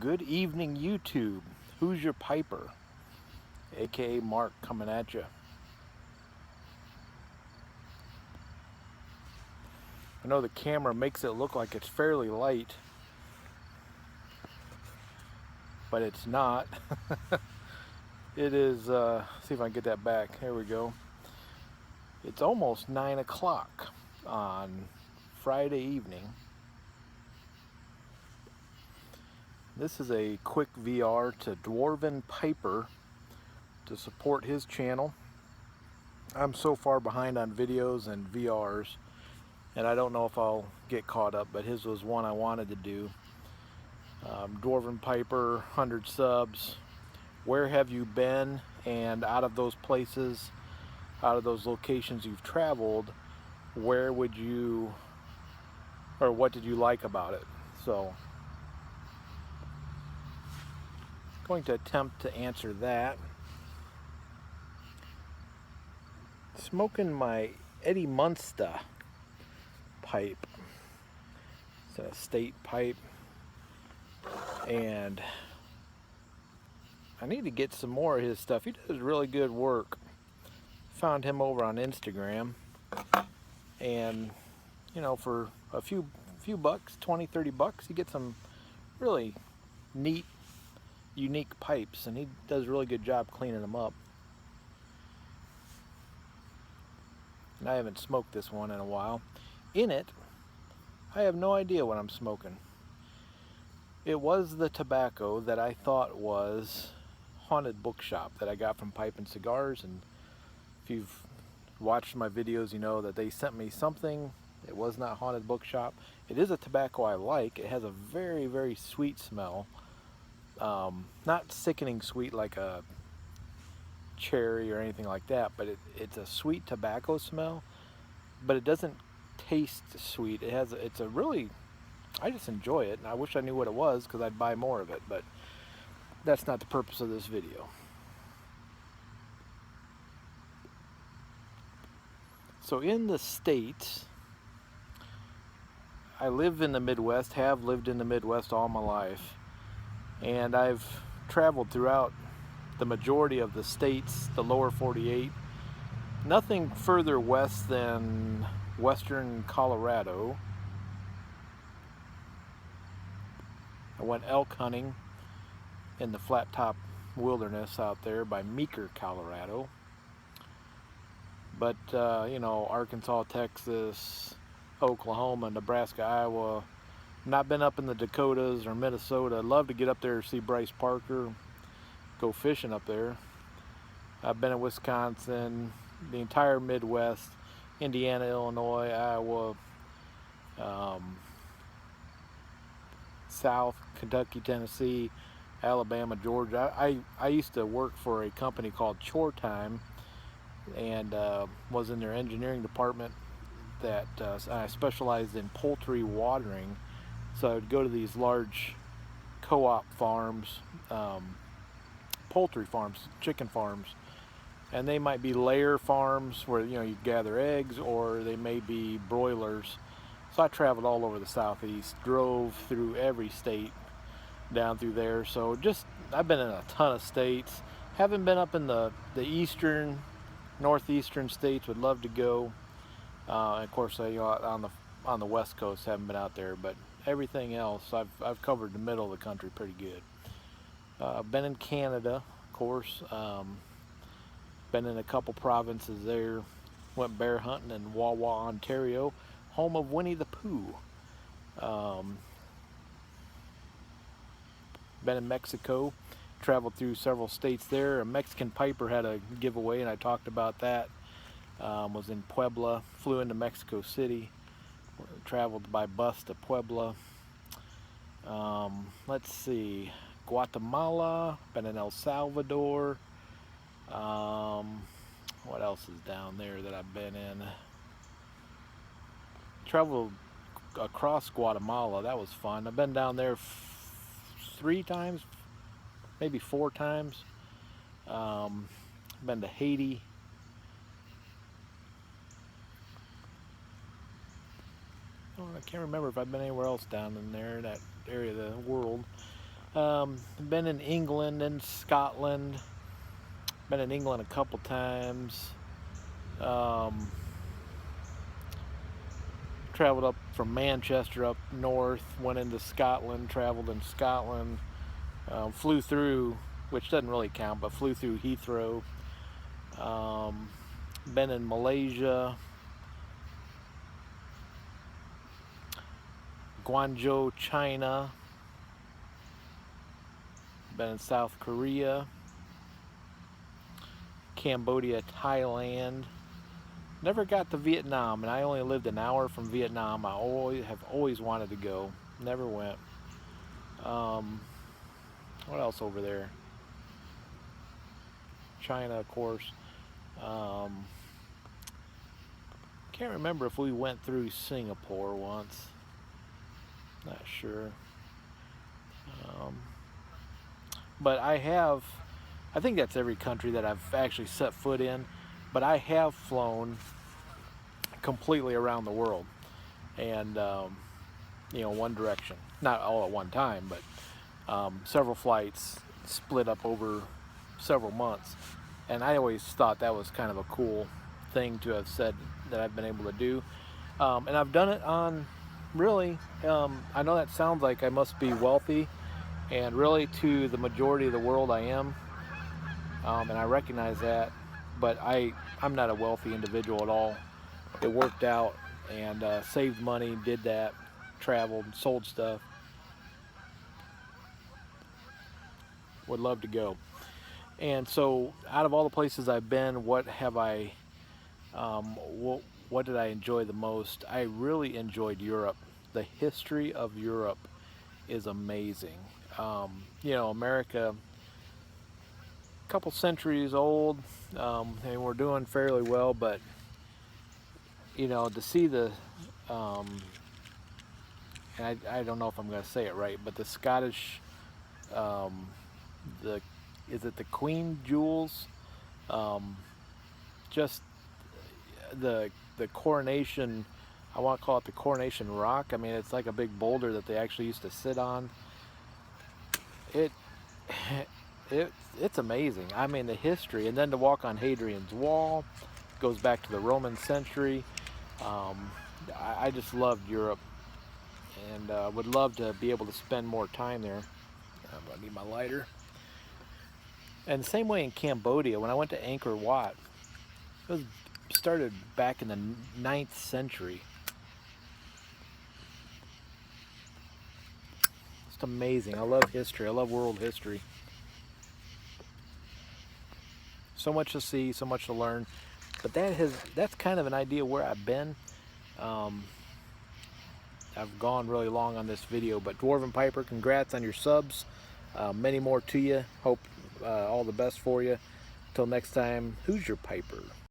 Good evening, YouTube. Who's your piper? AKA Mark coming at you. I know the camera makes it look like it's fairly light, but it's not. It is, see if I can get that back. There we go. It's almost 9 o'clock on Friday evening. This is a quick VR to Dwarven Piper to support his channel. I'm so far behind on videos and VRs, and I don't know if I'll get caught up, but his was one I wanted to do. Dwarven Piper, 100 subs. Where have you been? And out of those places, out of those locations you've traveled, where would you, or what did you like about it? So, going to attempt to answer that. Smoking my Eddie Munster pipe. It's a state pipe, and I need to get some more of his stuff. He does really good work. Found him over on Instagram, and you know, for a few bucks, 20-30 bucks, you get some really neat, unique pipes, and he does a really good job cleaning them up. And I haven't smoked this one in a while. In it, I have no idea what I'm smoking. It was the tobacco that I thought was Haunted Bookshop that I got from Pipe and Cigars, and if you've watched my videos, you know that they sent me something. It was not Haunted Bookshop. It is a tobacco I like. It has a very, very sweet smell. Not sickening sweet like a cherry or anything like that, but it's a sweet tobacco smell, but it doesn't taste sweet. It's a really, I just enjoy it, and I wish I knew what it was because I'd buy more of it, but that's not the purpose of this video. So in the States, I live in the Midwest, have lived in the Midwest all my life, and I've traveled throughout the majority of the states, the lower 48, nothing further west than western Colorado. I went elk hunting in the flat top wilderness out there by Meeker, Colorado. But you know, Arkansas, Texas, Oklahoma, Nebraska, Iowa. Not been up in the Dakotas or Minnesota. I'd love to get up there to see Bryce Parker, go fishing up there. I've been in Wisconsin, the entire Midwest, Indiana, Illinois, Iowa, South, Kentucky, Tennessee, Alabama, Georgia. I used to work for a company called Chore Time, and was in their engineering department that I specialized in poultry watering. So I would go to these large co-op farms, poultry farms, chicken farms, and they might be layer farms where, you know, you gather eggs, or they may be broilers. So I traveled all over the Southeast, drove through every state down through there. So just, I've been in a ton of states. Haven't been up in the eastern, northeastern states. Would love to go. And of course, you know, on the West Coast, haven't been out there. But everything else, I've covered the middle of the country pretty good. Been in Canada, of course. Been in a couple provinces there. Went bear hunting in Wawa, Ontario, home of Winnie the Pooh. Been in Mexico, traveled through several states there. A Mexican Piper had a giveaway, and I talked about that. Was in Puebla, flew into Mexico City, traveled by bus to Puebla. Let's see, Guatemala, been in El Salvador. What else is down there that I've been in? Traveled across Guatemala. That was fun. I've been down there 3 times, maybe 4 times. Been to Haiti. I can't remember if I've been anywhere else down in there, that area of the world. Been in England and Scotland. Been in England a couple times. Traveled up from Manchester up north, went into Scotland, traveled in Scotland, flew through, which doesn't really count, but flew through Heathrow. Been in Malaysia, Guangzhou, China. Been in South Korea, Cambodia, Thailand. Never got to Vietnam, and I only lived an hour from Vietnam. I have always wanted to go. Never went. What else over there? China, of course. Can't remember if we went through Singapore once. Not sure. But I think that's every country that I've actually set foot in. But I have flown completely around the world, and one direction. Not all at one time, but several flights split up over several months. And I always thought that was kind of a cool thing to have said that I've been able to do. And I've done it on really, I know that sounds like I must be wealthy, and really to the majority of the world I am, and I recognize that, but I'm not a wealthy individual at all. It worked out, and saved money, did that, traveled, sold stuff. Would love to go. And so out of all the places I've been, what have I, what did I enjoy the most? I really enjoyed Europe. The history of Europe is amazing. America, a couple centuries old, and we're doing fairly well, but to see the, and I don't know if I'm going to say it right, but the Scottish, is it the Queen Jewels? Just the coronation, I want to call it the Coronation Rock. I mean, it's like a big boulder that they actually used to sit on. It's amazing. I mean, the history, and then to walk on Hadrian's Wall goes back to the Roman century. I just loved Europe, and would love to be able to spend more time there. I need my lighter. And the same way in Cambodia, when I went to Angkor Wat, it was started back in the 9th century. It's amazing. I love history. I love world history. So much to see, so much to learn. But that's kind of an idea where I've been. I've gone really long on this video, but Dwarven Piper, congrats on your subs. Many more to you. Hope all the best for you. Till next time, who's your Piper?